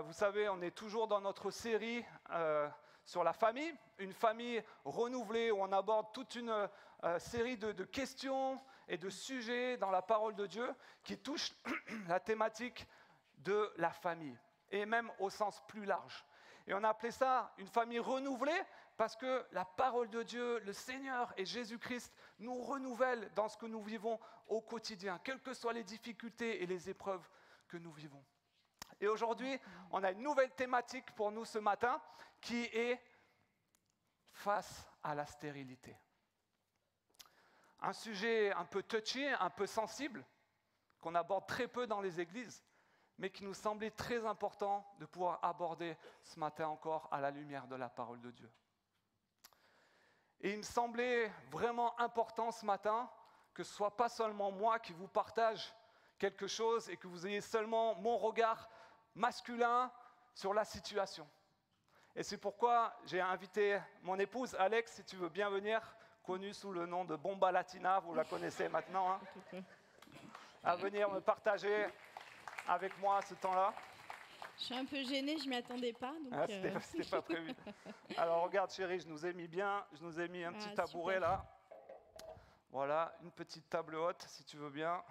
Vous savez, on est toujours dans notre série sur la famille, une famille renouvelée où on aborde toute une série de questions et de sujets dans la parole de Dieu qui touchent la thématique de la famille, et même au sens plus large. Et on a appelé ça une famille renouvelée parce que la parole de Dieu, le Seigneur et Jésus-Christ nous renouvellent dans ce que nous vivons au quotidien, quelles que soient les difficultés et les épreuves que nous vivons. Et aujourd'hui, on a une nouvelle thématique pour nous ce matin qui est face à la stérilité. Un sujet un peu touchy, un peu sensible, qu'on aborde très peu dans les églises, mais qui nous semblait très important de pouvoir aborder ce matin encore à la lumière de la parole de Dieu. Et il me semblait vraiment important ce matin que ce ne soit pas seulement moi qui vous partage quelque chose et que vous ayez seulement mon regard masculin sur la situation. Et c'est pourquoi j'ai invité mon épouse, Alex, si tu veux bien venir, connue sous le nom de Bomba Latina, vous la connaissez maintenant, à venir me partager avec moi ce temps-là. Je suis un peu gênée, je ne m'y attendais pas. Donc C'était pas prévu. Alors regarde chérie, je nous ai mis un petit tabouret super. là. Voilà, une petite table haute si tu veux bien.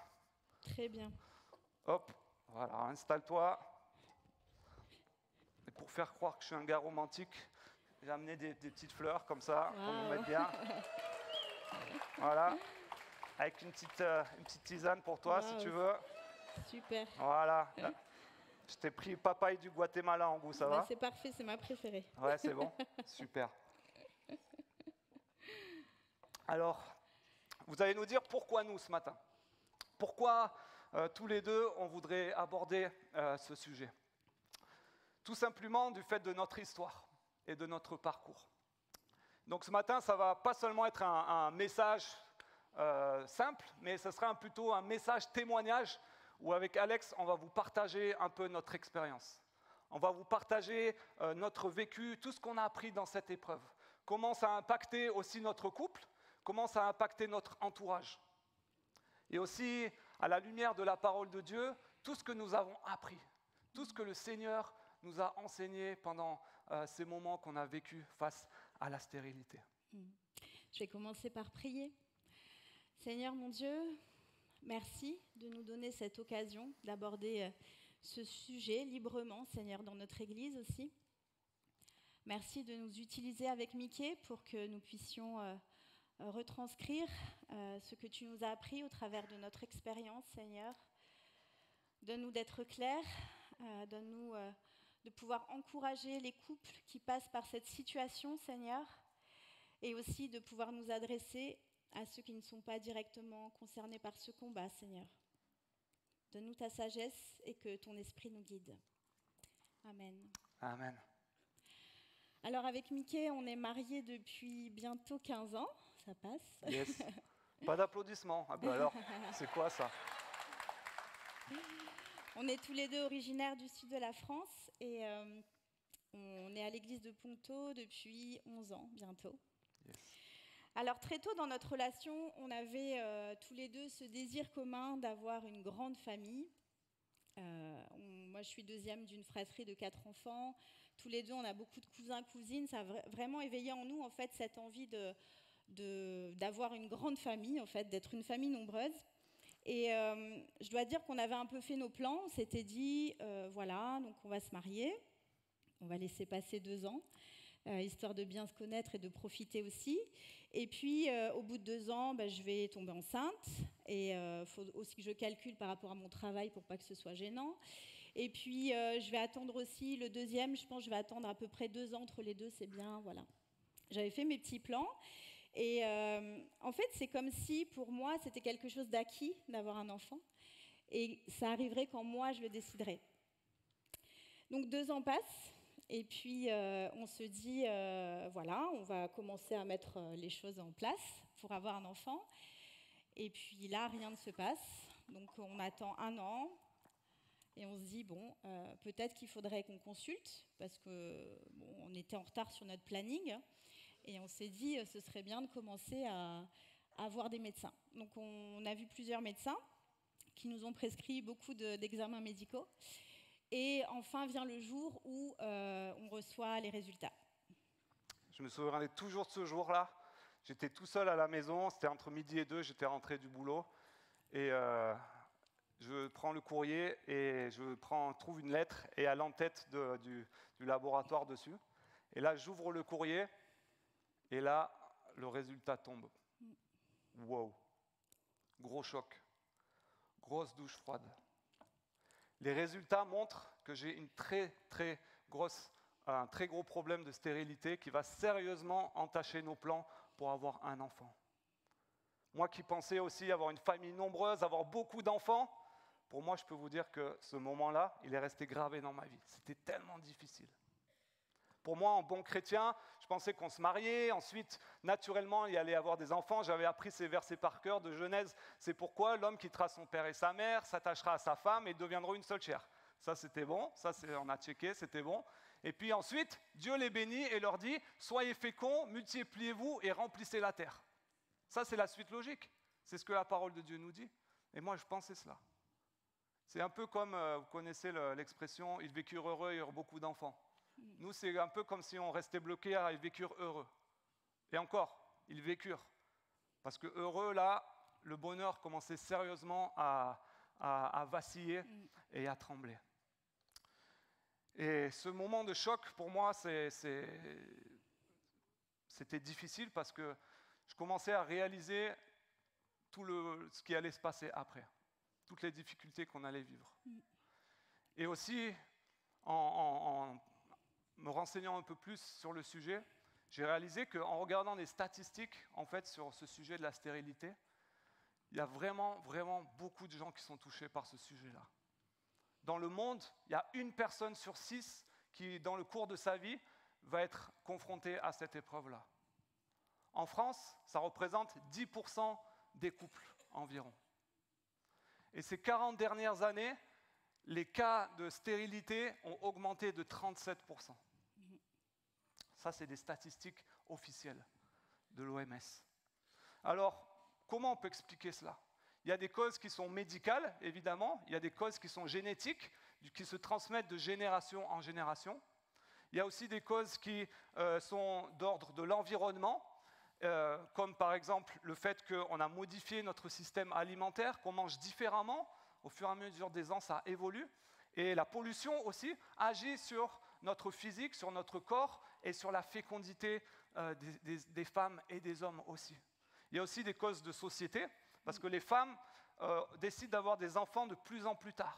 Très bien. Hop, voilà, installe-toi. Et pour faire croire que je suis un gars romantique, j'ai amené des petites fleurs comme ça, pour nous mettre bien. Voilà, avec une petite tisane pour toi si tu veux. Super. Voilà. Je t'ai pris papaye du Guatemala en goût, ça va ? C'est parfait, c'est ma préférée. Ouais, c'est bon. Super. Alors, vous allez nous dire pourquoi nous ce matin ? Pourquoi tous les deux on voudrait aborder ce sujet ? Tout simplement du fait de notre histoire et de notre parcours. Donc ce matin, ça ne va pas seulement être un message simple, mais ce sera plutôt un message témoignage où avec Alex, on va vous partager un peu notre expérience. On va vous partager notre vécu, tout ce qu'on a appris dans cette épreuve. Comment ça a impacté aussi notre couple, comment ça a impacté notre entourage. Et aussi, à la lumière de la parole de Dieu, tout ce que nous avons appris, tout ce que le Seigneur nous a enseigné pendant ces moments qu'on a vécus face à la stérilité. Je vais commencer par prier. Seigneur mon Dieu, merci de nous donner cette occasion d'aborder ce sujet librement, Seigneur, dans notre Église aussi. Merci de nous utiliser avec Mickey pour que nous puissions retranscrire ce que tu nous as appris au travers de notre expérience, Seigneur. Donne-nous d'être clairs, donne-nous de pouvoir encourager les couples qui passent par cette situation, Seigneur, et aussi de pouvoir nous adresser à ceux qui ne sont pas directement concernés par ce combat, Seigneur. Donne-nous ta sagesse et que ton esprit nous guide. Amen. Amen. Alors avec Mickey, on est mariés depuis bientôt 15 ans, ça passe. Yes. Pas d'applaudissements. Ah ben alors, c'est quoi ça ? On est tous les deux originaires du sud de la France et on est à l'église de Ponto depuis 11 ans bientôt. Yes. Alors très tôt dans notre relation, on avait tous les deux ce désir commun d'avoir une grande famille. Moi, je suis deuxième d'une fratrie de 4 enfants. Tous les deux, on a beaucoup de cousins, cousines. Ça a vraiment éveillé en nous en fait cette envie d'avoir une grande famille, en fait, d'être une famille nombreuse. Et je dois dire qu'on avait un peu fait nos plans. On s'était dit, voilà, donc on va se marier. On va laisser passer 2 ans. Histoire de bien se connaître et de profiter aussi. Et puis, au bout de 2 ans, je vais tomber enceinte. Et il faut aussi que je calcule par rapport à mon travail pour pas que ce soit gênant. Et puis, je vais attendre aussi le deuxième. Je pense que je vais attendre à peu près 2 ans entre les deux. C'est bien, voilà. J'avais fait mes petits plans. Et en fait, c'est comme si, pour moi, c'était quelque chose d'acquis d'avoir un enfant. Et ça arriverait quand moi, je le déciderais. Donc, 2 ans passent. Et puis, on se dit, voilà, on va commencer à mettre les choses en place pour avoir un enfant. Et puis là, rien ne se passe. Donc, on attend 1 an. Et on se dit, bon, peut-être qu'il faudrait qu'on consulte, parce qu'on était en retard sur notre planning. Et on s'est dit, ce serait bien de commencer à voir des médecins. Donc, on a vu plusieurs médecins qui nous ont prescrit beaucoup d'examens médicaux. Et enfin vient le jour où on reçoit les résultats. Je me souviendrai toujours de ce jour-là. J'étais tout seul à la maison, c'était entre midi et 2, j'étais rentré du boulot. Et je prends le courrier et trouve une lettre et à l'entête du laboratoire dessus. Et là, j'ouvre le courrier et là, le résultat tombe. Wow. Gros choc. Grosse douche froide. Les résultats montrent que j'ai un très gros problème de stérilité qui va sérieusement entacher nos plans pour avoir un enfant. Moi qui pensais aussi avoir une famille nombreuse, avoir beaucoup d'enfants, pour moi, je peux vous dire que ce moment-là, il est resté gravé dans ma vie. C'était tellement difficile. Pour moi, en bon chrétien, je pensais qu'on se mariait, ensuite, naturellement, il y allait avoir des enfants. J'avais appris ces versets par cœur de Genèse. C'est pourquoi l'homme quittera son père et sa mère, s'attachera à sa femme et deviendront une seule chair. Ça, c'était bon. Ça, on a checké, c'était bon. Et puis ensuite, Dieu les bénit et leur dit « Soyez féconds, multipliez-vous et remplissez la terre ». Ça, c'est la suite logique. C'est ce que la parole de Dieu nous dit. Et moi, je pensais cela. C'est un peu comme, vous connaissez l'expression « ils vécurent heureux et eurent beaucoup d'enfants ». Nous, c'est un peu comme si on restait bloqué à « ils vécurent heureux ». Et encore, ils vécurent. Parce que heureux, là, le bonheur commençait sérieusement à vaciller et à trembler. Et ce moment de choc, pour moi, c'était difficile parce que je commençais à réaliser tout ce qui allait se passer après. Toutes les difficultés qu'on allait vivre. Et aussi, en me renseignant un peu plus sur le sujet, j'ai réalisé qu'en regardant des statistiques en fait, sur ce sujet de la stérilité, il y a vraiment, vraiment beaucoup de gens qui sont touchés par ce sujet-là. Dans le monde, il y a 1 personne sur 6 qui, dans le cours de sa vie, va être confrontée à cette épreuve-là. En France, ça représente 10% des couples environ. Et ces 40 dernières années, les cas de stérilité ont augmenté de 37%. Ça, c'est des statistiques officielles de l'OMS. Alors, comment on peut expliquer cela ? Il y a des causes qui sont médicales, évidemment. Il y a des causes qui sont génétiques, qui se transmettent de génération en génération. Il y a aussi des causes qui sont d'ordre de l'environnement, comme par exemple le fait qu'on a modifié notre système alimentaire, qu'on mange différemment. Au fur et à mesure des ans, ça évolue. Et la pollution aussi agit sur notre physique, sur notre corps et sur la fécondité des femmes et des hommes aussi. Il y a aussi des causes de société, parce que les femmes décident d'avoir des enfants de plus en plus tard.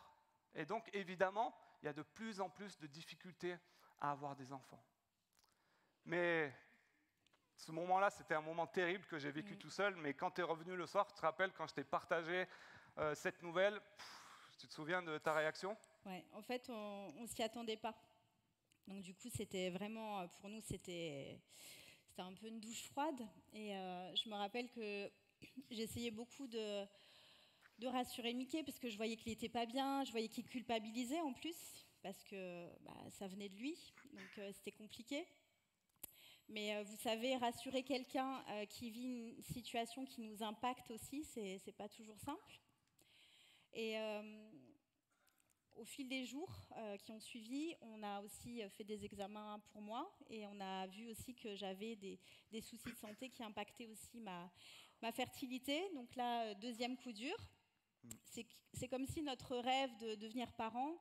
Et donc, évidemment, il y a de plus en plus de difficultés à avoir des enfants. Mais ce moment-là, c'était un moment terrible que j'ai vécu tout seul, mais quand tu es revenu le soir, tu te rappelles quand je t'ai partagé cette nouvelle, tu te souviens de ta réaction ? Ouais, en fait, on ne s'y attendait pas. Donc du coup, c'était vraiment, pour nous, c'était un peu une douche froide. Et je me rappelle que j'essayais beaucoup de rassurer Mickey, parce que je voyais qu'il n'était pas bien, je voyais qu'il culpabilisait en plus, parce que ça venait de lui, donc c'était compliqué. Mais vous savez, rassurer quelqu'un qui vit une situation qui nous impacte aussi, c'est pas toujours simple. Et au fil des jours qui ont suivi, on a aussi fait des examens pour moi et on a vu aussi que j'avais des soucis de santé qui impactaient aussi ma fertilité. Donc là, deuxième coup dur. C'est comme si notre rêve de devenir parent,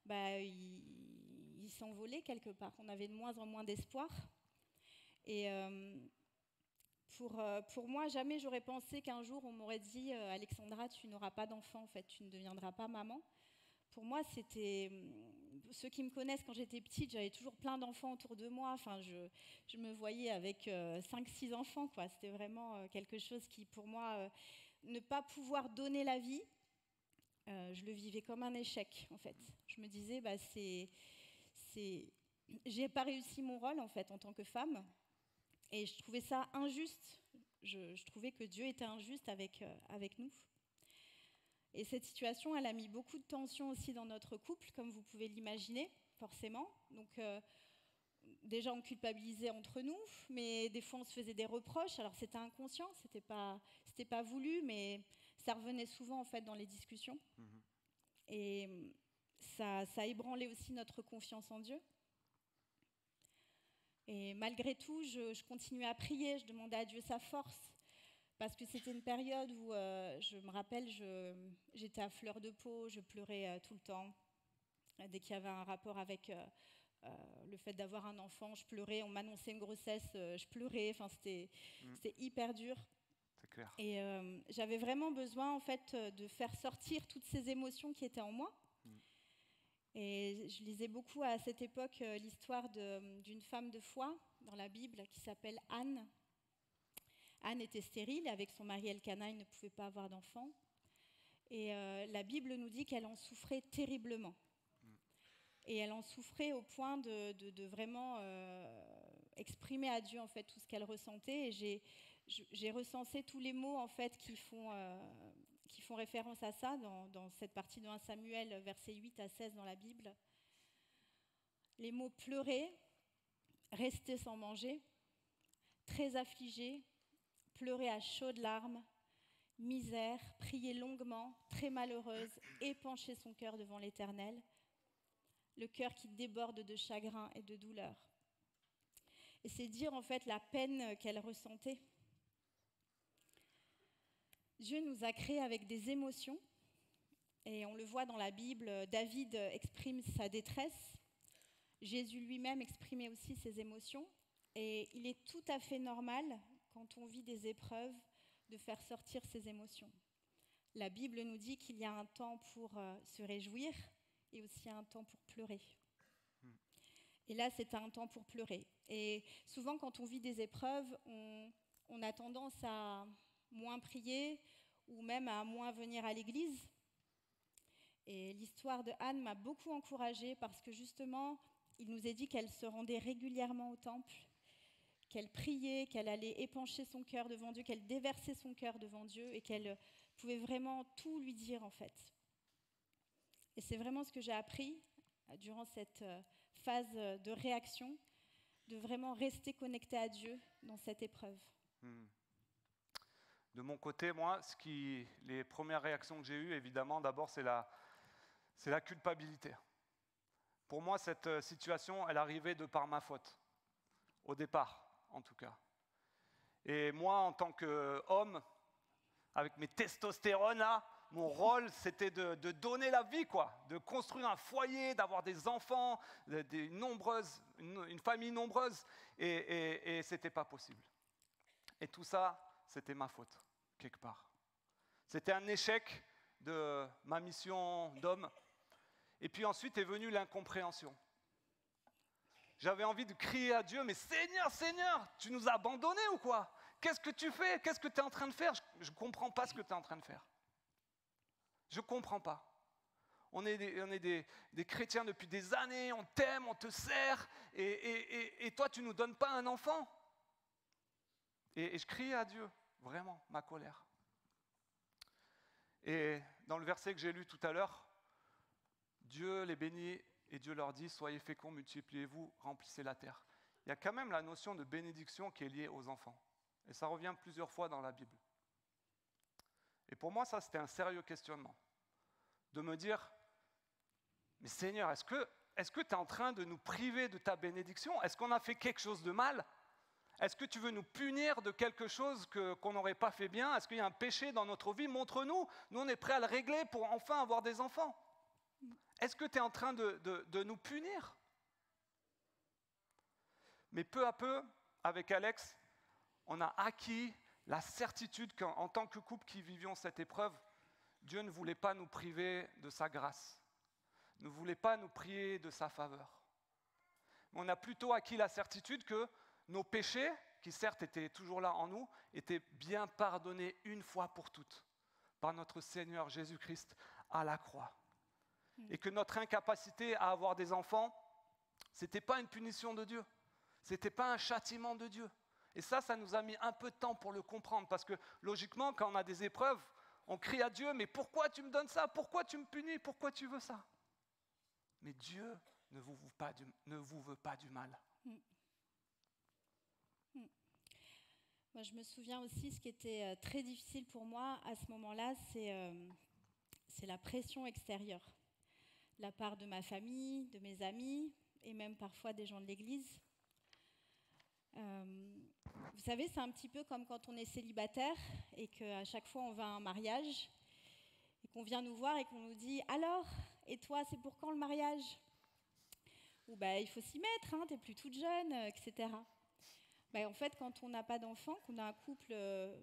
il s'envolait quelque part. On avait de moins en moins d'espoir. Et pour moi, jamais j'aurais pensé qu'un jour on m'aurait dit « Alexandra, tu n'auras pas d'enfant, en fait, tu ne deviendras pas maman ». Pour moi, c'était... Ceux qui me connaissent, quand j'étais petite, j'avais toujours plein d'enfants autour de moi. Enfin, je me voyais avec 5-6 enfants, quoi. C'était vraiment quelque chose qui, pour moi, ne pas pouvoir donner la vie, je le vivais comme un échec, en fait. Je me disais, j'ai pas réussi mon rôle, en fait, en tant que femme. Et je trouvais ça injuste. Je trouvais que Dieu était injuste avec nous. Et cette situation, elle a mis beaucoup de tension aussi dans notre couple, comme vous pouvez l'imaginer, forcément. Donc, déjà, on culpabilisait entre nous, mais des fois, on se faisait des reproches. Alors, c'était inconscient, c'était pas voulu, mais ça revenait souvent, en fait, dans les discussions. Et ça a ébranlé aussi notre confiance en Dieu. Et malgré tout, je continuais à prier, je demandais à Dieu sa force, parce que c'était une période où, je me rappelle, j'étais à fleur de peau, je pleurais tout le temps. Dès qu'il y avait un rapport avec le fait d'avoir un enfant, je pleurais. On m'annonçait une grossesse, je pleurais. Enfin, c'était hyper dur. C'est clair. Et j'avais vraiment besoin, en fait, de faire sortir toutes ces émotions qui étaient en moi. Et je lisais beaucoup à cette époque l'histoire d'une femme de foi dans la Bible qui s'appelle Anne. Anne était stérile, avec son mari Elkana, il ne pouvait pas avoir d'enfant. Et la Bible nous dit qu'elle en souffrait terriblement. Et elle en souffrait au point de vraiment exprimer à Dieu en fait tout ce qu'elle ressentait. Et j'ai recensé tous les mots en fait qui font référence à ça dans cette partie de 1 Samuel, versets 8 à 16 dans la Bible. Les mots pleurer, rester sans manger, très affligé, pleurer à chaudes larmes, misère, prier longuement, très malheureuse, épancher son cœur devant l'Éternel, le cœur qui déborde de chagrin et de douleur. Et c'est dire en fait la peine qu'elle ressentait. Dieu nous a créés avec des émotions, et on le voit dans la Bible, David exprime sa détresse, Jésus lui-même exprimait aussi ses émotions, et il est tout à fait normal, quand on vit des épreuves, de faire sortir ses émotions. La Bible nous dit qu'il y a un temps pour se réjouir, et aussi un temps pour pleurer. Et là, c'est un temps pour pleurer. Et souvent, quand on vit des épreuves, on a tendance à moins prier ou même à moins venir à l'église. Et l'histoire de Anne m'a beaucoup encouragée parce que justement, il nous est dit qu'elle se rendait régulièrement au temple, qu'elle priait, qu'elle allait épancher son cœur devant Dieu, qu'elle déversait son cœur devant Dieu et qu'elle pouvait vraiment tout lui dire en fait. Et c'est vraiment ce que j'ai appris durant cette phase de réaction, de vraiment rester connecté à Dieu dans cette épreuve. De mon côté, moi, les premières réactions que j'ai eues, évidemment, d'abord, c'est la culpabilité. Pour moi, cette situation, elle arrivait de par ma faute, au départ, en tout cas. Et moi, en tant qu'homme, avec mes testostérones, là, mon rôle, c'était de donner la vie, quoi, de construire un foyer, d'avoir des enfants, une famille nombreuse, et c'était pas possible. Et tout ça, c'était ma faute, quelque part. C'était un échec de ma mission d'homme. Et puis ensuite est venue l'incompréhension. J'avais envie de crier à Dieu, mais Seigneur, Seigneur, tu nous as abandonnés ou quoi? Qu'est-ce que tu fais? Qu'est-ce que tu es en train de faire? Je ne comprends pas ce que tu es en train de faire. Je ne comprends pas. On est des chrétiens depuis des années, on t'aime, on te sert, et toi, tu ne nous donnes pas un enfant. Et je criais à Dieu, vraiment, ma colère. Et dans le verset que j'ai lu tout à l'heure, Dieu les bénit et Dieu leur dit « Soyez féconds, multipliez-vous, remplissez la terre ». Il y a quand même la notion de bénédiction qui est liée aux enfants. Et ça revient plusieurs fois dans la Bible. Et pour moi, ça, c'était un sérieux questionnement. De me dire « Mais Seigneur, est-ce que tu es en train de nous priver de ta bénédiction? Est-ce qu'on a fait quelque chose de mal? Est-ce que tu veux nous punir de quelque chose qu'on n'aurait pas fait bien? Est-ce qu'il y a un péché dans notre vie? Montre-nous. Nous, on est prêts à le régler pour enfin avoir des enfants. Est-ce que tu es en train de nous punir? » Mais peu à peu, avec Alex, on a acquis la certitude qu'en tant que couple qui vivions cette épreuve, Dieu ne voulait pas nous priver de sa grâce, ne voulait pas nous prier de sa faveur. Mais on a plutôt acquis la certitude que nos péchés, qui certes étaient toujours là en nous, étaient bien pardonnés une fois pour toutes par notre Seigneur Jésus-Christ à la croix. Et que notre incapacité à avoir des enfants, ce n'était pas une punition de Dieu, ce n'était pas un châtiment de Dieu. Et ça nous a mis un peu de temps pour le comprendre, parce que logiquement, quand on a des épreuves, on crie à Dieu, mais pourquoi tu me donnes ça? Pourquoi tu me punis? Pourquoi tu veux ça? Mais Dieu ne vous veut pas du mal. Moi, je me souviens aussi, ce qui était très difficile pour moi à ce moment-là, c'est la pression extérieure. de la part de ma famille, de mes amis et même parfois des gens de l'Église. Vous savez, c'est un petit peu comme quand on est célibataire et qu'à chaque fois on va à un mariage et qu'on vient nous voir et qu'on nous dit « Alors, et toi, c'est pour quand le mariage ?» Ou « Il faut s'y mettre, hein, t'es plus toute jeune, etc. » En fait, quand on n'a pas d'enfants, qu'on a un couple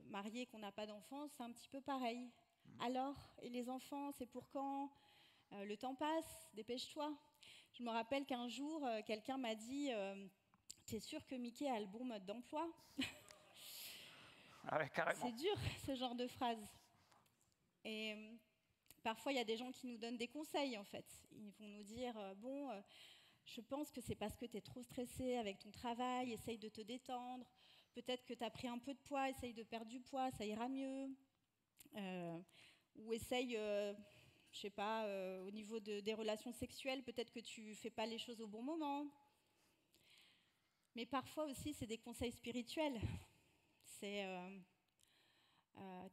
marié, qu'on n'a pas d'enfants, c'est un petit peu pareil. Alors, et les enfants, c'est pour quand ? Le temps passe, dépêche-toi. Je me rappelle qu'un jour, quelqu'un m'a dit t'es sûr que Mickey a le bon mode d'emploi ? Ah ouais, carrément. C'est dur, ce genre de phrase. Et parfois, il y a des gens qui nous donnent des conseils, en fait. Ils vont nous dire je pense que c'est parce que tu es trop stressé avec ton travail, essaye de te détendre. Peut-être que tu as pris un peu de poids, essaye de perdre du poids, ça ira mieux. Ou essaye, je sais pas, au niveau des relations sexuelles, peut-être que tu ne fais pas les choses au bon moment. Mais parfois aussi, c'est des conseils spirituels. C'est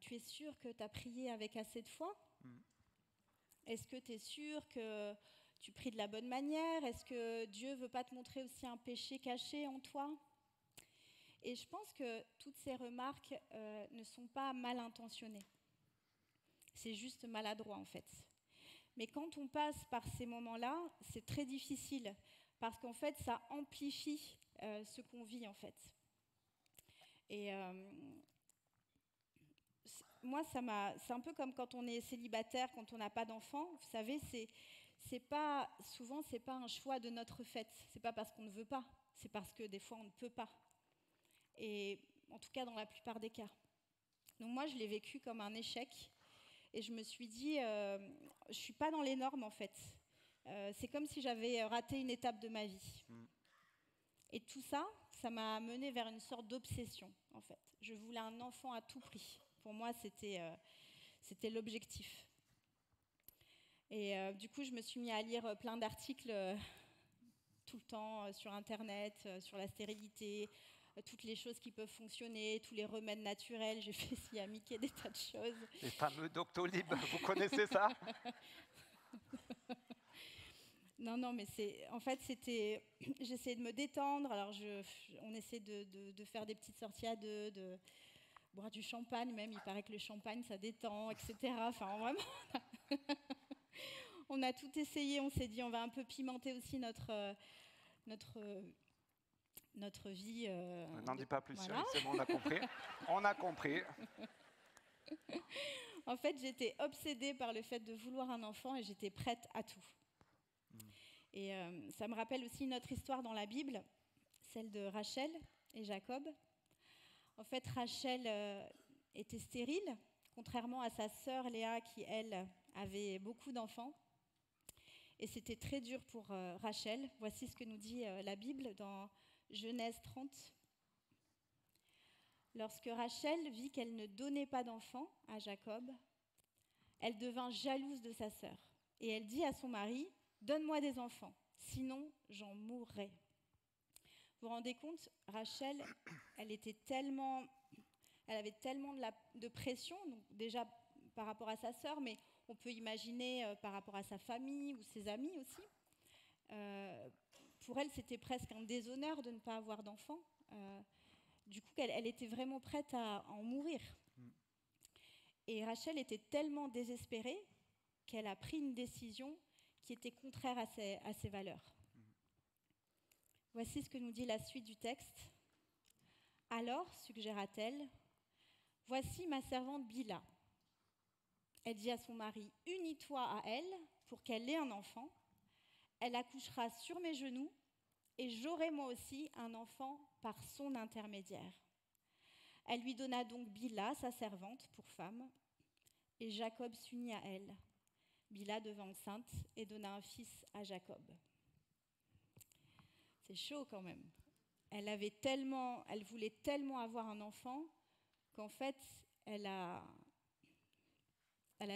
tu es sûr que tu as prié avec assez de foi ? Est-ce que tu es sûr que tu pries de la bonne manière ? Est-ce que Dieu ne veut pas te montrer aussi un péché caché en toi ? Et je pense que toutes ces remarques ne sont pas mal intentionnées. C'est juste maladroit, en fait. Mais quand on passe par ces moments-là, c'est très difficile, parce qu'en fait, ça amplifie ce qu'on vit, en fait. Et moi, c'est un peu comme quand on est célibataire, quand on n'a pas d'enfant. Vous savez, souvent, c'est pas un choix de notre fait. C'est pas parce qu'on ne veut pas, c'est parce que des fois, on ne peut pas. Et en tout cas, dans la plupart des cas. Donc moi, je l'ai vécu comme un échec. Et je me suis dit, je ne suis pas dans les normes, en fait. C'est comme si j'avais raté une étape de ma vie. Et tout ça, ça m'a mené vers une sorte d'obsession, en fait. Je voulais un enfant à tout prix. Pour moi, c'était l'objectif. Et du coup, je me suis mis à lire plein d'articles tout le temps sur Internet, sur la stérilité, toutes les choses qui peuvent fonctionner, tous les remèdes naturels. J'ai fait s'il y a Mickey des tas de choses. Les fameux Doctolib, vous connaissez ça ? Non, mais j'essayais de me détendre. Alors, on essaie de faire des petites sorties à deux, de boire du champagne même. Il paraît que le champagne, ça détend, etc. Enfin, vraiment, on a tout essayé. On s'est dit, on va un peu pimenter aussi notre vie. N'en dis pas plus, voilà. c'est bon, on a compris. On a compris. En fait, j'étais obsédée par le fait de vouloir un enfant et j'étais prête à tout. Et ça me rappelle aussi une autre histoire dans la Bible, celle de Rachel et Jacob. En fait, Rachel était stérile, contrairement à sa sœur Léa qui, elle, avait beaucoup d'enfants. Et c'était très dur pour Rachel. Voici ce que nous dit la Bible dans Genèse 30. Lorsque Rachel vit qu'elle ne donnait pas d'enfant à Jacob, elle devint jalouse de sa sœur. Et elle dit à son mari, « Donne-moi des enfants, sinon j'en mourrai. » Vous vous rendez compte, Rachel, elle avait tellement de pression, donc déjà par rapport à sa sœur, mais on peut imaginer par rapport à sa famille ou ses amis aussi. Pour elle, c'était presque un déshonneur de ne pas avoir d'enfants. Du coup, elle était vraiment prête à en mourir. Et Rachel était tellement désespérée qu'elle a pris une décision qui était contraire à ses valeurs. Voici ce que nous dit la suite du texte. « Alors, suggéra-t-elle, voici ma servante Bila. Elle dit à son mari, « Unis-toi à elle pour qu'elle ait un enfant. Elle accouchera sur mes genoux et j'aurai moi aussi un enfant par son intermédiaire. » Elle lui donna donc Bila, sa servante, pour femme, et Jacob s'unit à elle. Bila devint enceinte et donna un fils à Jacob. C'est chaud quand même. Elle voulait tellement avoir un enfant qu'en fait, elle a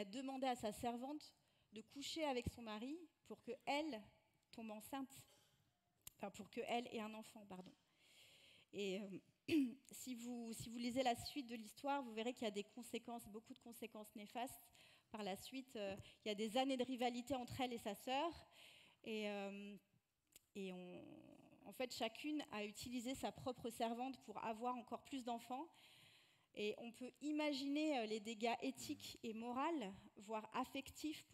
demandé à sa servante de coucher avec son mari pour qu'elle tombe enceinte. Enfin, pour qu'elle ait un enfant, pardon. Et si vous lisez la suite de l'histoire, vous verrez qu'il y a des conséquences, beaucoup de conséquences néfastes. Par la suite, il y a des années de rivalité entre elle et sa sœur. Et en fait, chacune a utilisé sa propre servante pour avoir encore plus d'enfants. Et on peut imaginer les dégâts éthiques et moraux, voire affectifs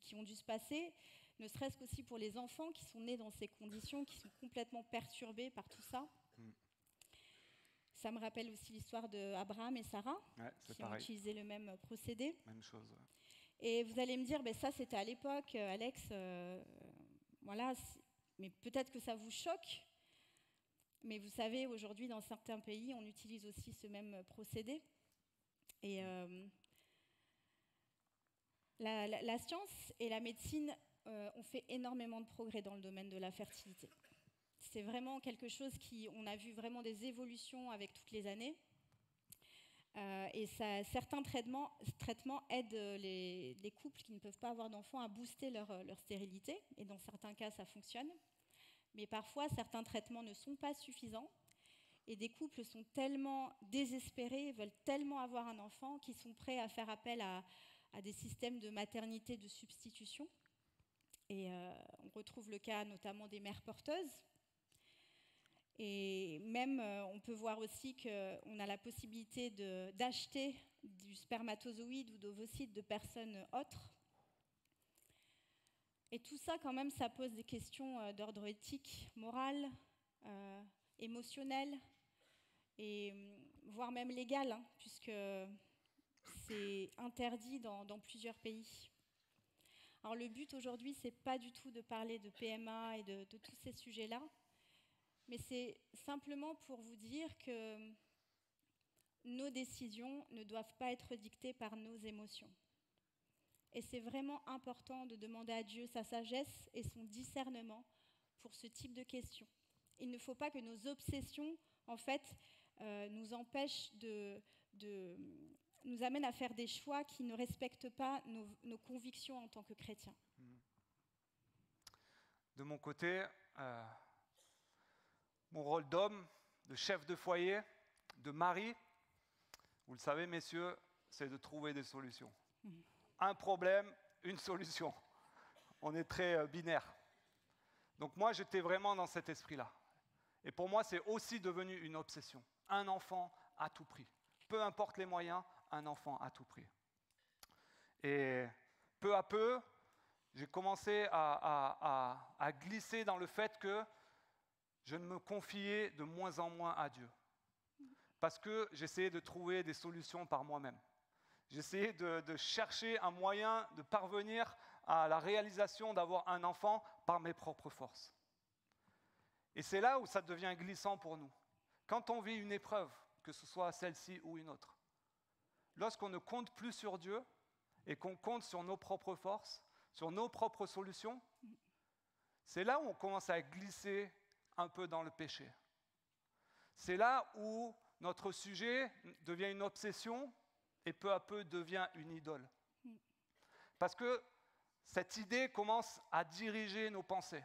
qui ont dû se passer, ne serait-ce qu'aussi pour les enfants qui sont nés dans ces conditions, qui sont complètement perturbés par tout ça. Ça me rappelle aussi l'histoire d'Abraham et Sarah, qui ont utilisé le même procédé. Même chose, ouais. Et vous allez me dire, ça c'était à l'époque, Alex, voilà, mais peut-être que ça vous choque. Mais vous savez, aujourd'hui, dans certains pays, on utilise aussi ce même procédé. Et la science et la médecine ont fait énormément de progrès dans le domaine de la fertilité. C'est vraiment quelque chose on a vu vraiment des évolutions avec toutes les années. Et certains traitements aident les couples qui ne peuvent pas avoir d'enfants à booster leur stérilité. Et dans certains cas, ça fonctionne. Mais parfois, certains traitements ne sont pas suffisants. Et des couples sont tellement désespérés, veulent tellement avoir un enfant, qu'ils sont prêts à faire appel à des systèmes de maternité de substitution. Et on retrouve le cas notamment des mères porteuses. Et même, on peut voir aussi qu'on a la possibilité d'acheter du spermatozoïde ou d'ovocytes de personnes autres. Et tout ça, quand même, ça pose des questions d'ordre éthique, moral, émotionnel, et voire même légal, puisque c'est interdit dans plusieurs pays. Alors le but aujourd'hui, c'est pas du tout de parler de PMA et de tous ces sujets-là, mais c'est simplement pour vous dire que nos décisions ne doivent pas être dictées par nos émotions. Et c'est vraiment important de demander à Dieu sa sagesse et son discernement pour ce type de questions. Il ne faut pas que nos obsessions, en fait, nous empêchent nous amènent à faire des choix qui ne respectent pas nos convictions en tant que chrétiens. De mon côté, mon rôle d'homme, de chef de foyer, de mari, vous le savez, messieurs, c'est de trouver des solutions. Un problème, une solution. On est très binaire. Donc moi, j'étais vraiment dans cet esprit-là. Et pour moi, c'est aussi devenu une obsession. Un enfant à tout prix. Peu importe les moyens, un enfant à tout prix. Et peu à peu, j'ai commencé à glisser dans le fait que je me confiais de moins en moins à Dieu. Parce que j'essayais de trouver des solutions par moi-même. J'essayais de chercher un moyen de parvenir à la réalisation d'avoir un enfant par mes propres forces. Et c'est là où ça devient glissant pour nous. Quand on vit une épreuve, que ce soit celle-ci ou une autre, lorsqu'on ne compte plus sur Dieu et qu'on compte sur nos propres forces, sur nos propres solutions, c'est là où on commence à glisser un peu dans le péché. C'est là où notre sujet devient une obsession et peu à peu devient une idole. Parce que cette idée commence à diriger nos pensées,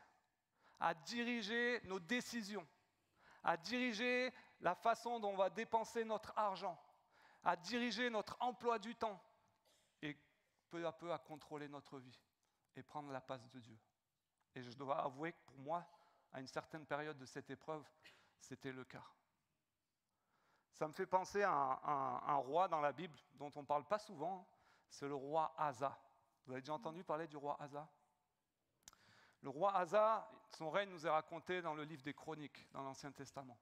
à diriger nos décisions, à diriger la façon dont on va dépenser notre argent, à diriger notre emploi du temps et peu à peu à contrôler notre vie et prendre la place de Dieu. Et je dois avouer que pour moi, à une certaine période de cette épreuve, c'était le cas. Ça me fait penser à un roi dans la Bible dont on ne parle pas souvent, c'est le roi Asa. Vous avez déjà entendu parler du roi Asa ? Le roi Asa, son règne nous est raconté dans le livre des Chroniques, dans l'Ancien Testament.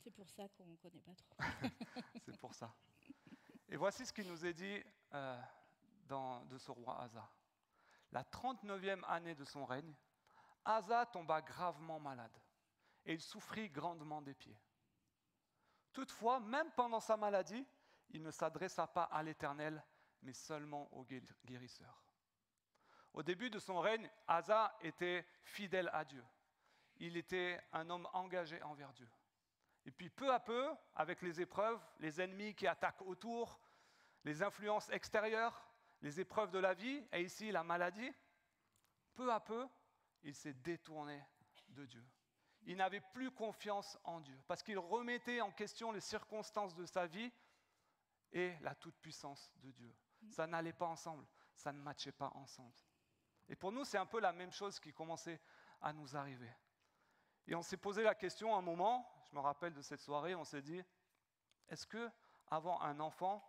C'est pour ça qu'on ne connaît pas trop. C'est pour ça. Et voici ce qu'il nous est dit de ce roi Asa. La 39e année de son règne, Asa tomba gravement malade et il souffrit grandement des pieds. Toutefois, même pendant sa maladie, il ne s'adressa pas à l'Éternel, mais seulement au guérisseur. Au début de son règne, Asa était fidèle à Dieu. Il était un homme engagé envers Dieu. Et puis peu à peu, avec les épreuves, les ennemis qui attaquent autour, les influences extérieures, les épreuves de la vie, et ici la maladie, peu à peu, il s'est détourné de Dieu. Il n'avait plus confiance en Dieu, parce qu'il remettait en question les circonstances de sa vie et la toute-puissance de Dieu. Ça n'allait pas ensemble, ça ne matchait pas ensemble. Et pour nous, c'est un peu la même chose qui commençait à nous arriver. Et on s'est posé la question un moment, je me rappelle de cette soirée, on s'est dit, est-ce que avoir un enfant,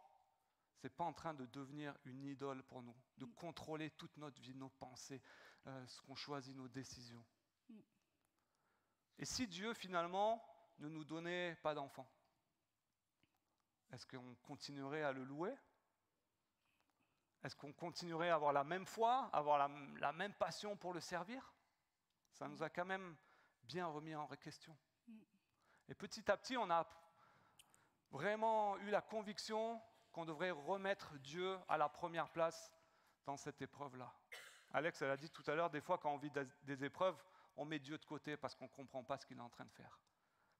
c'est pas en train de devenir une idole pour nous, de contrôler toute notre vie, nos pensées, ce qu'on choisit, nos décisions. Et si Dieu finalement ne nous donnait pas d'enfant, est-ce qu'on continuerait à le louer? Est-ce qu'on continuerait à avoir la même foi, avoir la même passion pour le servir? Ça nous a quand même bien remis en question. Et petit à petit, on a vraiment eu la conviction qu'on devrait remettre Dieu à la première place dans cette épreuve-là. Alex, elle a dit tout à l'heure, des fois quand on vit des épreuves, on met Dieu de côté parce qu'on ne comprend pas ce qu'il est en train de faire.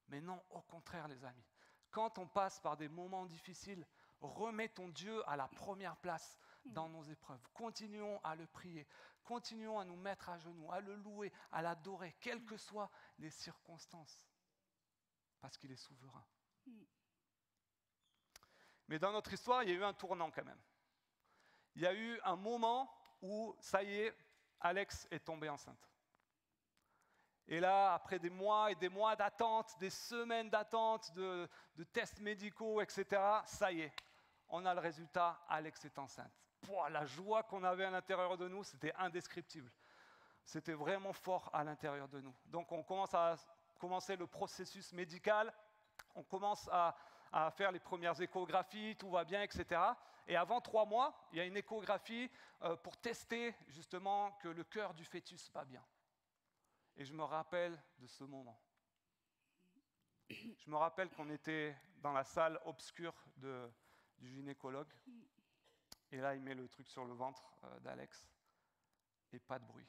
Mais non, au contraire les amis. Quand on passe par des moments difficiles, remettons Dieu à la première place dans nos épreuves. Continuons à le prier, continuons à nous mettre à genoux, à le louer, à l'adorer, quelles que soient les circonstances, parce qu'il est souverain. Mais dans notre histoire, il y a eu un tournant quand même. Il y a eu un moment où, ça y est, Alex est tombée enceinte. Et là, après des mois et des mois d'attente, des semaines d'attente, de tests médicaux, etc., ça y est, on a le résultat, Alex est enceinte. Pouah, la joie qu'on avait à l'intérieur de nous, c'était indescriptible. C'était vraiment fort à l'intérieur de nous. Donc on commençait le processus médical, on commence à faire les premières échographies, tout va bien, etc. Et avant 3 mois, il y a une échographie pour tester justement que le cœur du fœtus va bien. Et je me rappelle de ce moment. Je me rappelle qu'on était dans la salle obscure du gynécologue. Et là, il met le truc sur le ventre d'Alex. Et pas de bruit.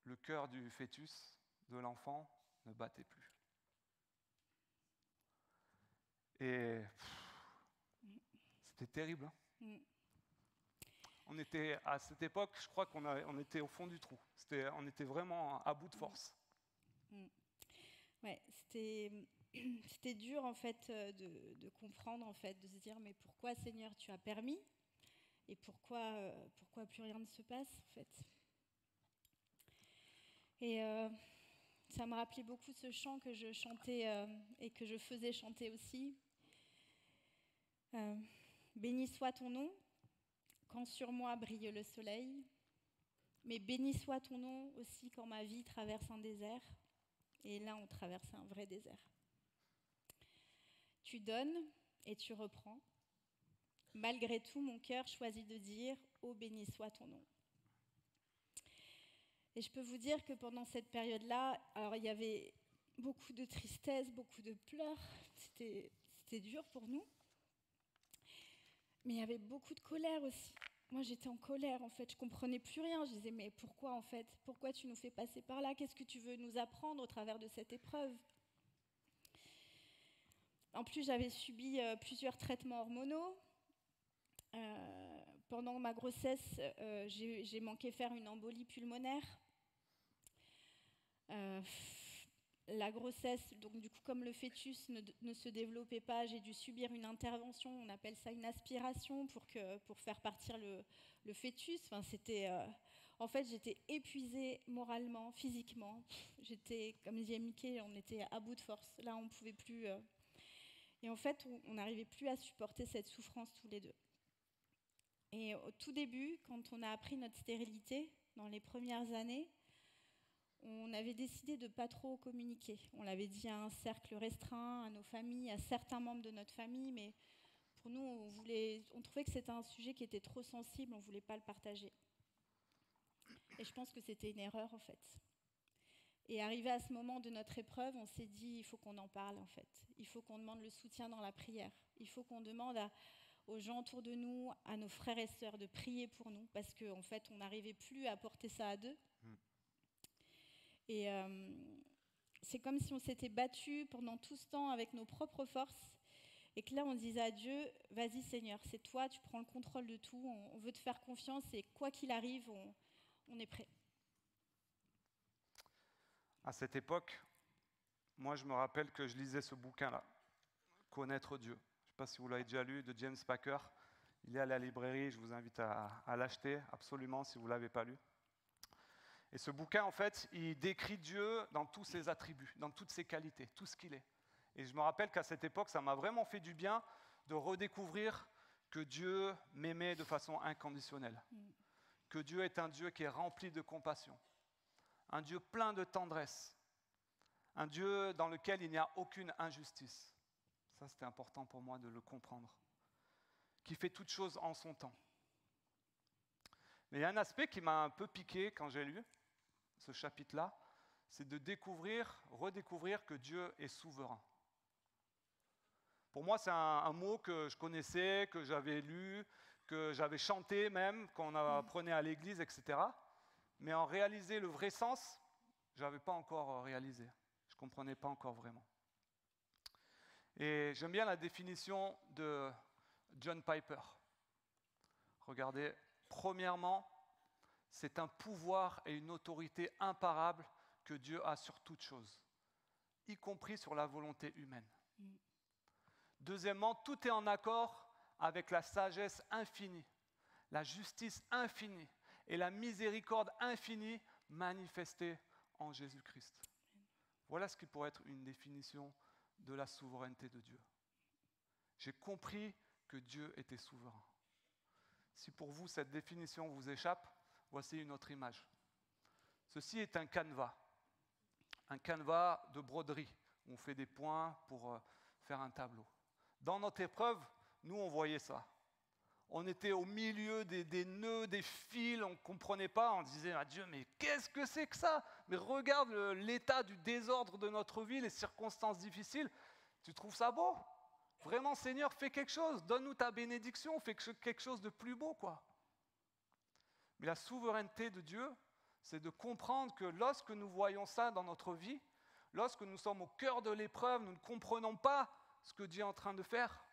Le cœur du fœtus, de l'enfant, ne battait plus. Et c'était terrible. Hein. On était, à cette époque, je crois qu'on était au fond du trou. On était vraiment à bout de force. Ouais, c'était dur en fait de comprendre, en fait, de se dire mais pourquoi Seigneur tu as permis et pourquoi plus rien ne se passe en fait. Et ça me rappelait beaucoup ce chant que je chantais et que je faisais chanter aussi. Béni soit ton nom, quand sur moi brille le soleil, mais béni soit ton nom aussi quand ma vie traverse un désert. Et là, on traverse un vrai désert. Tu donnes et tu reprends. Malgré tout, mon cœur choisit de dire « Oh, béni soit ton nom ». Et je peux vous dire que pendant cette période-là, alors il y avait beaucoup de tristesse, beaucoup de pleurs. C'était dur pour nous. Mais il y avait beaucoup de colère aussi. Moi, j'étais en colère, en fait. Je ne comprenais plus rien. Je disais, mais pourquoi, en fait? Pourquoi tu nous fais passer par là? Qu'est-ce que tu veux nous apprendre au travers de cette épreuve? En plus, j'avais subi plusieurs traitements hormonaux. Pendant ma grossesse, j'ai manqué faire une embolie pulmonaire. La grossesse, donc du coup, comme le fœtus ne se développait pas, j'ai dû subir une intervention, on appelle ça une aspiration, pour faire partir le fœtus. Enfin, en fait, j'étais épuisée moralement, physiquement. J'étais, comme disait Mickey, on était à bout de force. Là, on ne pouvait plus. Et en fait, on n'arrivait plus à supporter cette souffrance tous les deux. Et au tout début, quand on a appris notre stérilité, dans les premières années, on avait décidé de ne pas trop communiquer. On l'avait dit à un cercle restreint, à nos familles, à certains membres de notre famille, mais pour nous, on trouvait que c'était un sujet qui était trop sensible, on ne voulait pas le partager. Et je pense que c'était une erreur, en fait. Et arrivé à ce moment de notre épreuve, on s'est dit, il faut qu'on en parle, en fait. Il faut qu'on demande le soutien dans la prière. Il faut qu'on demande aux gens autour de nous, à nos frères et sœurs, de prier pour nous, parce qu'en fait, on n'arrivait plus à porter ça à deux. Et c'est comme si on s'était battu pendant tout ce temps avec nos propres forces, et que là, on disait à Dieu, vas-y Seigneur, c'est toi, tu prends le contrôle de tout, on veut te faire confiance, et quoi qu'il arrive, on est prêt. À cette époque, moi je me rappelle que je lisais ce bouquin-là, Connaître Dieu. pas si vous l'avez déjà lu, de James Packer. Il est à la librairie, je vous invite à l'acheter absolument si vous ne l'avez pas lu. Et ce bouquin, en fait, il décrit Dieu dans tous ses attributs, dans toutes ses qualités, tout ce qu'il est. Et je me rappelle qu'à cette époque, ça m'a vraiment fait du bien de redécouvrir que Dieu m'aimait de façon inconditionnelle. Que Dieu est un Dieu qui est rempli de compassion. Un Dieu plein de tendresse. Un Dieu dans lequel il n'y a aucune injustice. Ça, c'était important pour moi de le comprendre. Qui fait toutes choses en son temps. Mais il y a un aspect qui m'a un peu piqué quand j'ai lu ce chapitre-là, c'est de redécouvrir que Dieu est souverain. Pour moi, c'est un mot que je connaissais, que j'avais lu, que j'avais chanté même, qu'on apprenait à l'église, etc. Mais en réaliser le vrai sens, je n'avais pas encore réalisé. Je ne comprenais pas encore vraiment. Et j'aime bien la définition de John Piper. Regardez, premièrement, c'est un pouvoir et une autorité imparables que Dieu a sur toute chose, y compris sur la volonté humaine. Deuxièmement, tout est en accord avec la sagesse infinie, la justice infinie et la miséricorde infinie manifestée en Jésus-Christ. Voilà ce qui pourrait être une définition de la souveraineté de Dieu. J'ai compris que Dieu était souverain. Si pour vous cette définition vous échappe, voici une autre image. Ceci est un canevas de broderie. On fait des points pour faire un tableau. Dans notre épreuve, nous on voyait ça. On était au milieu des nœuds, des fils, on ne comprenait pas, on disait à Dieu, mais qu'est-ce que c'est que ça? Mais regarde l'état du désordre de notre vie, les circonstances difficiles. Tu trouves ça beau? Vraiment, Seigneur, fais quelque chose, donne-nous ta bénédiction, fais quelque chose de plus beau, quoi. Mais la souveraineté de Dieu, c'est de comprendre que lorsque nous voyons ça dans notre vie, lorsque nous sommes au cœur de l'épreuve, nous ne comprenons pas ce que Dieu est en train de faire,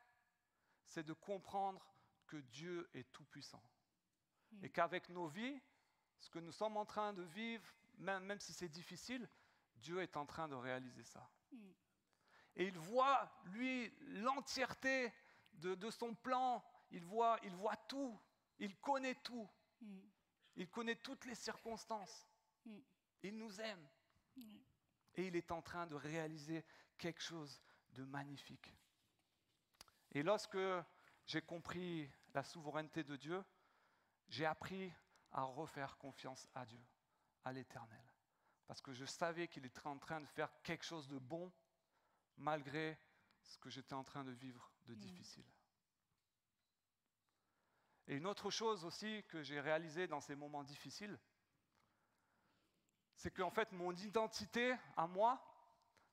c'est de comprendre que Dieu est tout-puissant. Et qu'avec nos vies, ce que nous sommes en train de vivre, même si c'est difficile, Dieu est en train de réaliser ça. Et il voit, lui, l'entièreté de son plan. Il voit tout. Il connaît tout. Il connaît toutes les circonstances. Il nous aime. Et il est en train de réaliser quelque chose de magnifique. Et lorsque j'ai compris la souveraineté de Dieu, j'ai appris à refaire confiance à Dieu, à l'Éternel. Parce que je savais qu'il était en train de faire quelque chose de bon, malgré ce que j'étais en train de vivre de difficile. Et une autre chose aussi que j'ai réalisée dans ces moments difficiles, c'est qu'en fait mon identité à moi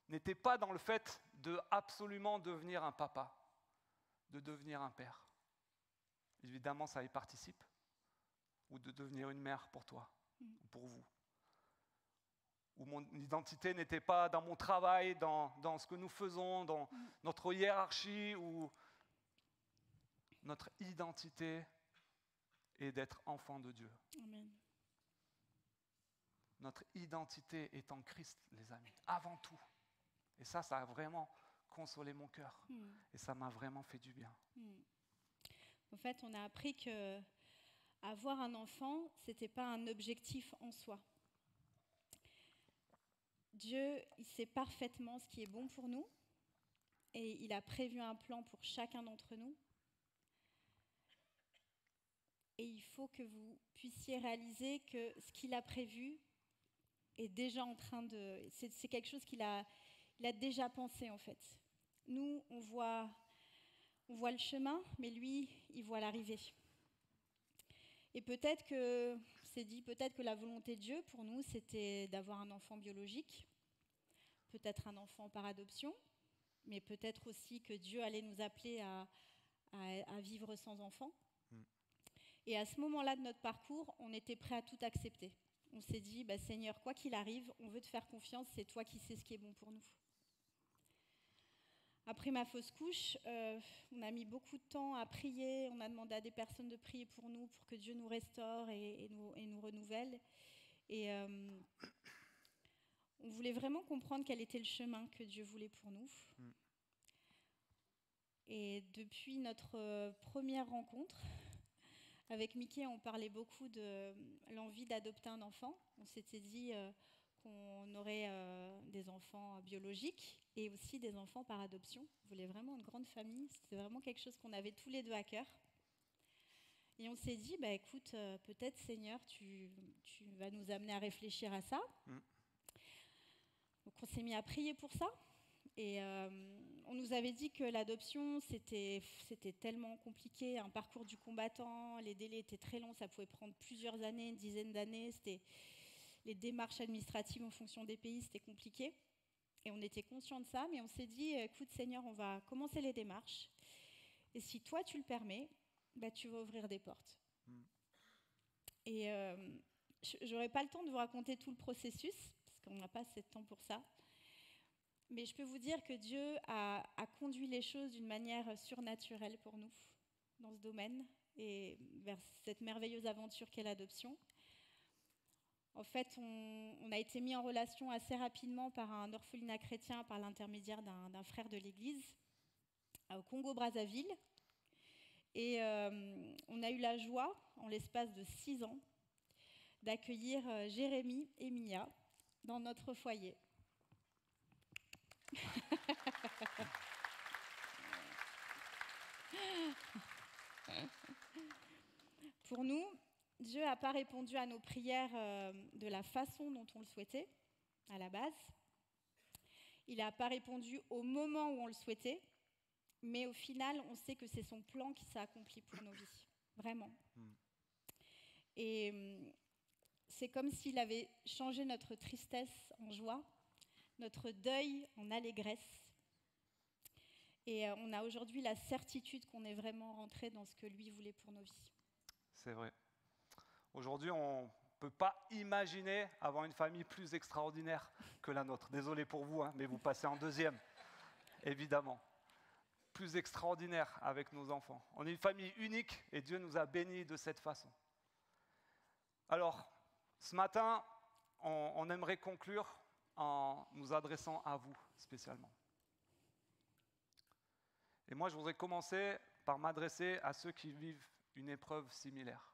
n'était pas dans le fait de absolument devenir un papa, de devenir un père. Évidemment, ça y participe. Ou de devenir une mère pour toi, ou pour vous. Où mon identité n'était pas dans mon travail, dans ce que nous faisons, dans notre hiérarchie, où notre identité est d'être enfant de Dieu. Amen. Notre identité est en Christ, les amis, avant tout. Et ça a vraiment consolé mon cœur. Et ça m'a vraiment fait du bien. En fait, on a appris que avoir un enfant, ce n'était pas un objectif en soi. Dieu, il sait parfaitement ce qui est bon pour nous et il a prévu un plan pour chacun d'entre nous. Et il faut que vous puissiez réaliser que ce qu'il a prévu est déjà en train de... C'est quelque chose qu'il a déjà pensé, en fait. Nous, on voit le chemin, mais lui, il voit l'arrivée. Et peut-être que la volonté de Dieu pour nous, c'était d'avoir un enfant biologique, peut-être un enfant par adoption, mais peut-être aussi que Dieu allait nous appeler à vivre sans enfant. Et à ce moment-là de notre parcours, on était prêt à tout accepter. On s'est dit, Seigneur, quoi qu'il arrive, on veut te faire confiance, c'est toi qui sais ce qui est bon pour nous. Après ma fausse couche, on a mis beaucoup de temps à prier, on a demandé à des personnes de prier pour nous, pour que Dieu nous restaure et nous renouvelle. Et on voulait vraiment comprendre quel était le chemin que Dieu voulait pour nous. Et depuis notre première rencontre, avec Mickey, on parlait beaucoup de l'envie d'adopter un enfant. On s'était dit qu'on aurait des enfants biologiques et aussi des enfants par adoption. On voulait vraiment une grande famille. C'était vraiment quelque chose qu'on avait tous les deux à cœur. Et on s'est dit, écoute, peut-être Seigneur, tu vas nous amener à réfléchir à ça. Donc on s'est mis à prier pour ça. Et on nous avait dit que l'adoption, c'était tellement compliqué, un parcours du combattant, les délais étaient très longs, ça pouvait prendre plusieurs années, une dizaine d'années. Les démarches administratives en fonction des pays, c'était compliqué. Et on était conscients de ça, mais on s'est dit, écoute Seigneur, on va commencer les démarches. Et si toi, tu le permets, tu vas ouvrir des portes. Et j'aurais pas le temps de vous raconter tout le processus, parce qu'on n'a pas assez de temps pour ça. Mais je peux vous dire que Dieu a conduit les choses d'une manière surnaturelle pour nous dans ce domaine et vers cette merveilleuse aventure qu'est l'adoption. En fait, on a été mis en relation assez rapidement par un orphelinat chrétien par l'intermédiaire d'un frère de l'Église au Congo-Brazzaville. Et on a eu la joie, en l'espace de 6 ans, d'accueillir Jérémy et Mia dans notre foyer. Pour nous, Dieu n'a pas répondu à nos prières de la façon dont on le souhaitait, à la base. Il n'a pas répondu au moment où on le souhaitait, mais au final, on sait que c'est son plan qui s'est accompli pour nos vies, vraiment. Et c'est comme s'il avait changé notre tristesse en joie, notre deuil en allégresse. Et on a aujourd'hui la certitude qu'on est vraiment rentré dans ce que lui voulait pour nos vies. C'est vrai. Aujourd'hui, on ne peut pas imaginer avoir une famille plus extraordinaire que la nôtre. Désolé pour vous, mais vous passez en deuxième, évidemment. Plus extraordinaire avec nos enfants. On est une famille unique et Dieu nous a bénis de cette façon. Alors, ce matin, on aimerait conclure en nous adressant à vous spécialement. Et moi, je voudrais commencer par m'adresser à ceux qui vivent une épreuve similaire.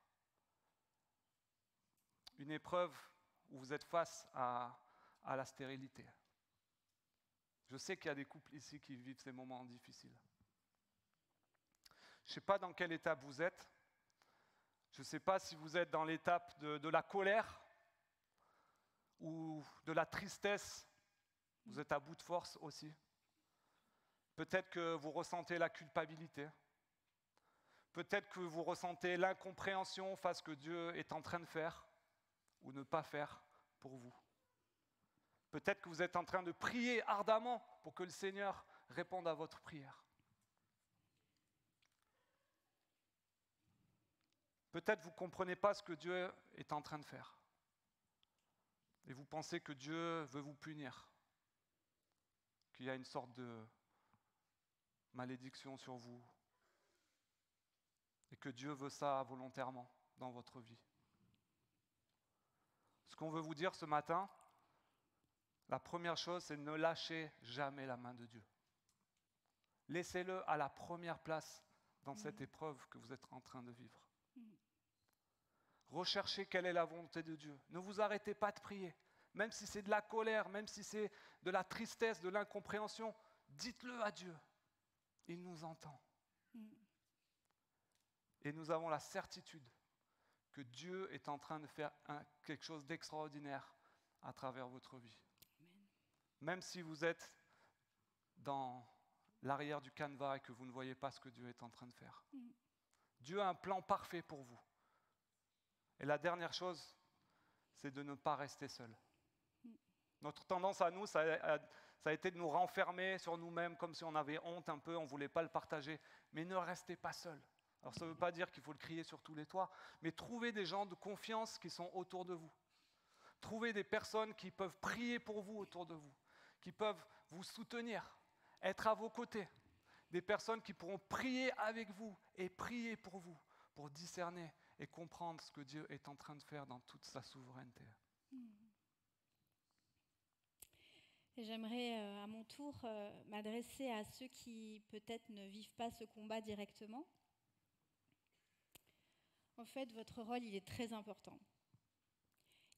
Une épreuve où vous êtes face à la stérilité. Je sais qu'il y a des couples ici qui vivent ces moments difficiles. Je ne sais pas dans quelle étape vous êtes. Je ne sais pas si vous êtes dans l'étape de la colère ou de la tristesse. Vous êtes à bout de force aussi. Peut-être que vous ressentez la culpabilité. Peut-être que vous ressentez l'incompréhension face à ce que Dieu est en train de faire ou ne pas faire pour vous. Peut-être que vous êtes en train de prier ardemment pour que le Seigneur réponde à votre prière. Peut-être que vous ne comprenez pas ce que Dieu est en train de faire. Et vous pensez que Dieu veut vous punir. Qu'il y a une sorte de malédiction sur vous. Et que Dieu veut ça volontairement dans votre vie. Ce qu'on veut vous dire ce matin, la première chose, c'est ne lâchez jamais la main de Dieu. Laissez-le à la première place dans cette épreuve que vous êtes en train de vivre. Recherchez quelle est la volonté de Dieu. Ne vous arrêtez pas de prier. Même si c'est de la colère, même si c'est de la tristesse, de l'incompréhension, dites-le à Dieu. Il nous entend. Et nous avons la certitude que Dieu est en train de faire quelque chose d'extraordinaire à travers votre vie. Amen. Même si vous êtes dans l'arrière du canevas et que vous ne voyez pas ce que Dieu est en train de faire. Dieu a un plan parfait pour vous. Et la dernière chose, c'est de ne pas rester seul. Notre tendance à nous, ça a été de nous renfermer sur nous-mêmes comme si on avait honte un peu, on ne voulait pas le partager. Mais ne restez pas seul. Alors ça ne veut pas dire qu'il faut le crier sur tous les toits, mais trouvez des gens de confiance qui sont autour de vous. Trouvez des personnes qui peuvent prier pour vous autour de vous, qui peuvent vous soutenir, être à vos côtés. Des personnes qui pourront prier avec vous et prier pour vous, pour discerner et comprendre ce que Dieu est en train de faire dans toute sa souveraineté. Et j'aimerais à mon tour m'adresser à ceux qui peut-être ne vivent pas ce combat directement. En fait, votre rôle, il est très important.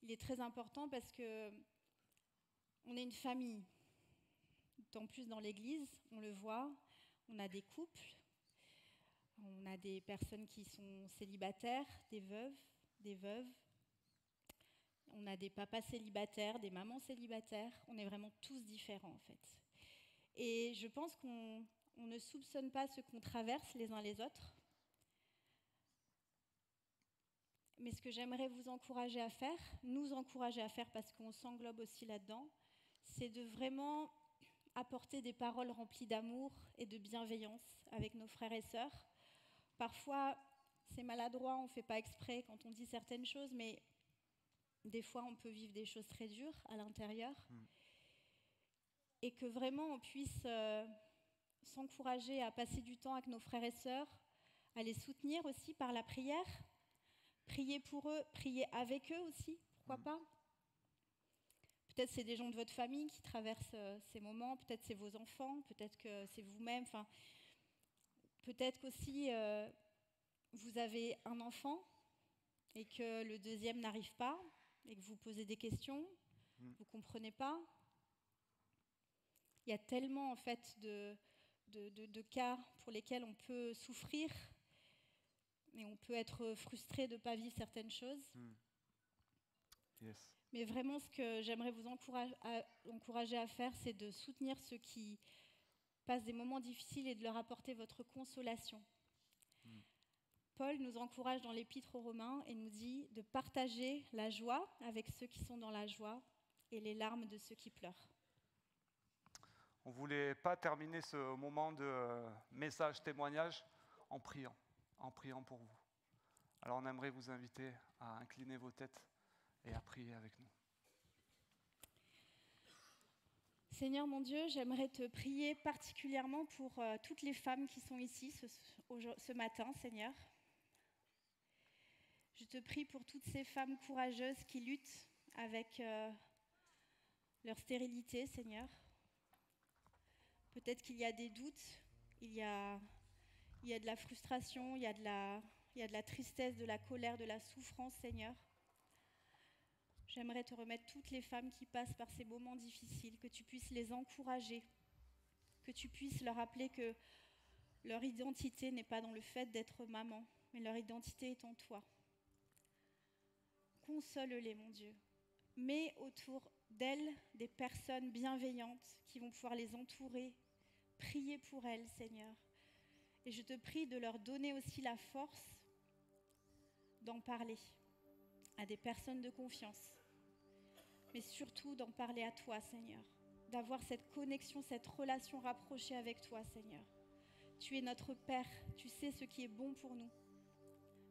Il est très important parce que on est une famille. D'autant plus dans l'Église, on le voit, on a des couples, on a des personnes qui sont célibataires, des veuves. On a des papas célibataires, des mamans célibataires. On est vraiment tous différents, en fait. Et je pense qu'on ne soupçonne pas ce qu'on traverse les uns les autres. Mais ce que j'aimerais vous encourager à faire, nous encourager à faire, parce qu'on s'englobe aussi là-dedans, c'est de vraiment apporter des paroles remplies d'amour et de bienveillance avec nos frères et sœurs. Parfois, c'est maladroit, on ne fait pas exprès quand on dit certaines choses, mais des fois, on peut vivre des choses très dures à l'intérieur. Et que vraiment, on puisse s'encourager à passer du temps avec nos frères et sœurs, à les soutenir aussi par la prière, prier pour eux, prier avec eux aussi, pourquoi pas. Peut-être c'est des gens de votre famille qui traversent ces moments, peut-être c'est vos enfants, peut-être que c'est vous-même, enfin, peut-être qu'aussi vous avez un enfant et que le deuxième n'arrive pas, et que vous posez des questions, vous ne comprenez pas. Il y a tellement en fait de cas pour lesquels on peut souffrir, mais on peut être frustré de ne pas vivre certaines choses. Yes. Mais vraiment, ce que j'aimerais vous encourager à faire, c'est de soutenir ceux qui passent des moments difficiles et de leur apporter votre consolation. Paul nous encourage dans l'Épître aux Romains et nous dit de partager la joie avec ceux qui sont dans la joie et les larmes de ceux qui pleurent. On ne voulait pas terminer ce moment de message témoignage en priant pour vous. Alors on aimerait vous inviter à incliner vos têtes et à prier avec nous. Seigneur mon Dieu, j'aimerais te prier particulièrement pour toutes les femmes qui sont ici ce matin, Seigneur. Je te prie pour toutes ces femmes courageuses qui luttent avec leur stérilité, Seigneur. Peut-être qu'il y a des doutes, il y a de la frustration, il y a de la tristesse, de la colère, de la souffrance, Seigneur. J'aimerais te remettre toutes les femmes qui passent par ces moments difficiles, que tu puisses les encourager, que tu puisses leur rappeler que leur identité n'est pas dans le fait d'être maman, mais leur identité est en toi. Console-les, mon Dieu. Mets autour d'elles des personnes bienveillantes qui vont pouvoir les entourer, prier pour elles, Seigneur. Et je te prie de leur donner aussi la force d'en parler à des personnes de confiance, mais surtout d'en parler à toi, Seigneur, d'avoir cette connexion, cette relation rapprochée avec toi, Seigneur. Tu es notre Père, tu sais ce qui est bon pour nous.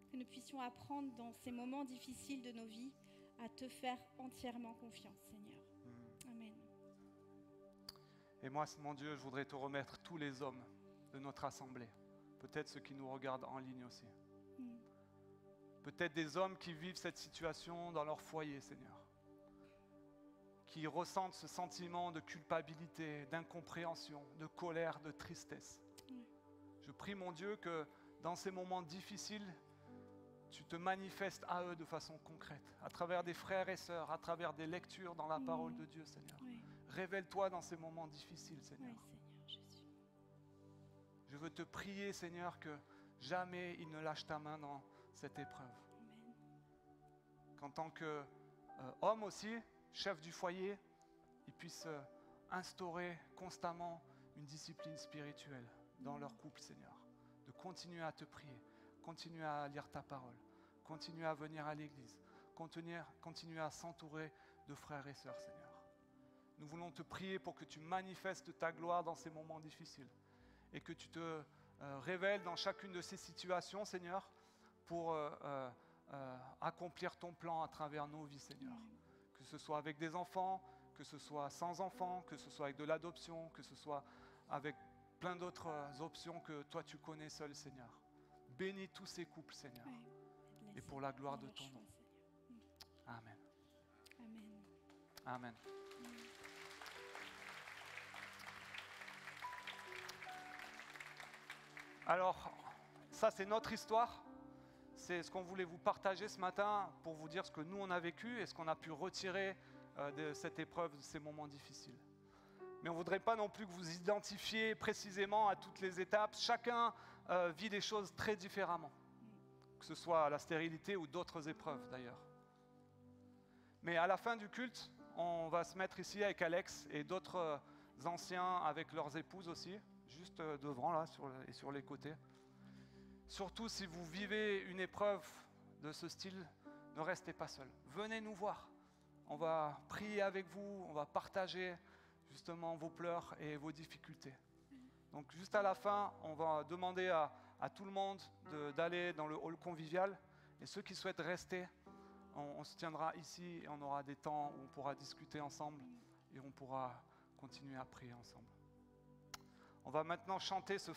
Que nous puissions apprendre dans ces moments difficiles de nos vies à te faire entièrement confiance, Seigneur. Amen. Et moi, mon Dieu, je voudrais te remettre tous les hommes de notre assemblée, peut-être ceux qui nous regardent en ligne aussi. Peut-être des hommes qui vivent cette situation dans leur foyer, Seigneur, qui ressentent ce sentiment de culpabilité, d'incompréhension, de colère, de tristesse. Je prie, mon Dieu, que dans ces moments difficiles, tu te manifestes à eux de façon concrète, à travers des frères et sœurs, à travers des lectures dans la parole de Dieu, Seigneur. Révèle-toi dans ces moments difficiles, Seigneur. Oui, Seigneur Jésus. Je veux te prier, Seigneur, que jamais il ne lâche ta main dans cette épreuve. Amen. Qu'en tant qu'homme aussi, chef du foyer, il puisse instaurer constamment une discipline spirituelle dans leur couple, Seigneur. De continuer à te prier, continuer à lire ta parole, continuer à venir à l'église, continuer à s'entourer de frères et sœurs, Seigneur. Nous voulons te prier pour que tu manifestes ta gloire dans ces moments difficiles et que tu te révèles dans chacune de ces situations, Seigneur, pour accomplir ton plan à travers nos vies, Seigneur. Que ce soit avec des enfants, que ce soit sans enfants, que ce soit avec de l'adoption, que ce soit avec plein d'autres options que toi tu connais seul, Seigneur. Bénis tous ces couples, Seigneur, et pour la gloire de ton nom. Amen. Amen. Amen. Alors, ça c'est notre histoire. C'est ce qu'on voulait vous partager ce matin pour vous dire ce que nous on a vécu et ce qu'on a pu retirer de cette épreuve, de ces moments difficiles. Mais on ne voudrait pas non plus que vous identifiez précisément à toutes les étapes. Chacun vit des choses très différemment, que ce soit la stérilité ou d'autres épreuves d'ailleurs. Mais à la fin du culte, on va se mettre ici avec Alex et d'autres anciens avec leurs épouses aussi, juste devant là et sur les côtés. Surtout si vous vivez une épreuve de ce style, ne restez pas seul. Venez nous voir. On va prier avec vous, on va partager justement vos pleurs et vos difficultés. Donc juste à la fin, on va demander à tout le monde d'aller dans le hall convivial. Et ceux qui souhaitent rester, on se tiendra ici et on aura des temps où on pourra discuter ensemble et on pourra continuer à prier ensemble. On va maintenant chanter ce